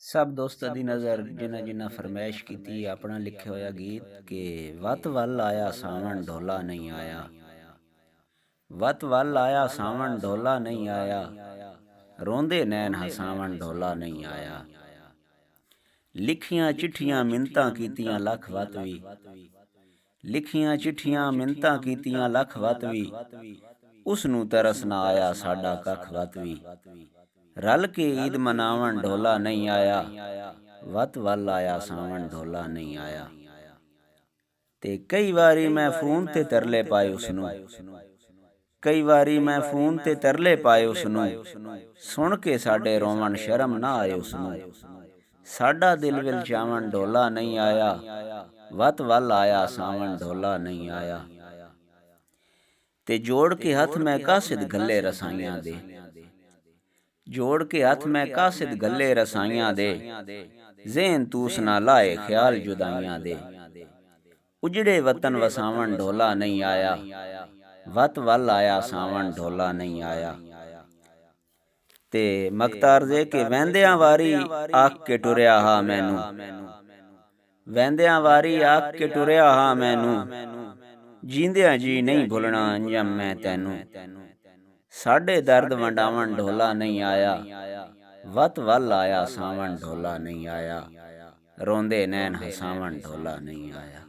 ਸਭ ਦੋਸਤਾਂ ਦੀ ਨਜ਼ਰ ਜਿਨ੍ਹਾਂ ਜਿਨ੍ਹਾਂ ਫਰਮਾਇਸ਼ ਕੀਤੀ ਆਪਣਾ ਲਿਖਿਆ ਹੋਇਆ ਗੀਤ ਕਿ ਵਤ ਵੱਲ ਆਇਆ ਸਾਵਣ ਢੋਲਾ ਨਹੀਂ ਆਇਆ। ਵਤ ਵੱਲ ਆਇਆ ਸਾਵਣ ਢੋਲਾ ਨਹੀਂ ਆਇਆ, ਰੋਂਦੇ ਨੈਣ ਹਸਾਵਣ ਢੋਲਾ ਨਹੀਂ ਆਇਆ। ਲਿਖੀਆਂ ਚਿੱਠੀਆਂ ਮਿੰਨਤਾਂ ਕੀਤੀਆਂ ਲੱਖ ਵਤ ਵੀ, ਲਿਖੀਆਂ ਚਿੱਠੀਆਂ ਮਿੰਨਤਾਂ ਕੀਤੀਆਂ ਲੱਖ ਵਤ ਵੀ, ਉਸ ਨੂੰ ਤਰਸ ਨਾ ਆਇਆ ਸਾਡਾ ਕੱਖ ਵਤ ਵੀ। ਰਲ ਕੇ ਈਦ ਮਨਾਵਣ ਢੋਲਾ ਨਹੀਂ ਆਇਆ, ਵਤ ਵੱਲ ਆਇਆ ਸਾਵਣ ਢੋਲਾ ਨਹੀਂ ਆਇਆ। ਤੇ ਕਈ ਵਾਰੀ ਮੈਂ ਫੋਨ ਤੇ ਤਰਲੇ ਪਾਏ ਉਸਨੂੰ, ਕਈ ਵਾਰੀ ਮੈਂ ਫੋਨ ਤੇ ਤਰਲੇ ਪਾਏ ਉਸਨੂੰ, ਸੁਣ ਕੇ ਸਾਡੇ ਰੋਵਣ ਸ਼ਰਮ ਨਾ ਆਏ ਉਸਨੂੰ। ਸਾਡਾ ਦਿਲ ਵਿਲਚਾਵਣ ਢੋਲਾ ਨਹੀਂ ਆਇਆ, ਵਤ ਵੱਲ ਆਇਆ ਸਾਵਣ ਢੋਲਾ ਨਹੀਂ ਆਇਆ। ਤੇ ਜੋੜ ਕੇ ਹੱਥ ਮੈਂ ਕਾਸਿਦ ਗੱਲੇ ਰਸਾਈਆਂ ਦੇ, ਜੋੜ ਕੇ ਹੱਥ ਮੈਂ ਕਾਸਿਦ ਗੱਲੇ ਰਸਾਈਆਂ ਦੇ, ਜ਼ੇਨ ਤੂਸ ਨਾ ਲਾਏ ਖਿਆਲ ਜੁਦਾਈਆਂ ਦੇ। ਉਜੜੇ ਵਤਨ ਵਸਾਵਣ ਢੋਲਾ ਨਹੀਂ ਆਇਆ, ਵਤ ਵੱਲ ਆਇਆ ਸਾਵਣ ਢੋਲਾ ਨਹੀਂ ਆਇਆ। ਤੇ ਮਕਤਾਰ ਦੇ ਕੇ ਵਹਿੰਦਿਆਂ ਵਾਰੀ ਆਖ ਕੇ ਟੁਰਿਆ ਹਾਂ ਮੈਨੂੰ, ਵਹਿੰਦਿਆਂ ਵਾਰੀ ਆਖ ਕੇ ਟੁਰਿਆ ਹਾਂ ਮੈਨੂੰ, ਜੀਂਦਿਆਂ ਜੀ ਨਹੀਂ ਭੁੱਲਣਾ ਅੰਜਮ ਮੈਂ ਤੈਨੂੰ। ਸਾਡੇ ਦਰਦ ਵੰਡਾਵਣ ਢੋਲਾ ਨਹੀਂ ਆਇਆ, ਵਤ ਵੱਲ ਆਇਆ ਸਾਵਣ ਢੋਲਾ ਨਹੀਂ ਆਇਆ, ਰੋਂਦੇ ਨੈਣ ਹਸਾਵਣ ਢੋਲਾ ਨਹੀਂ ਆਇਆ।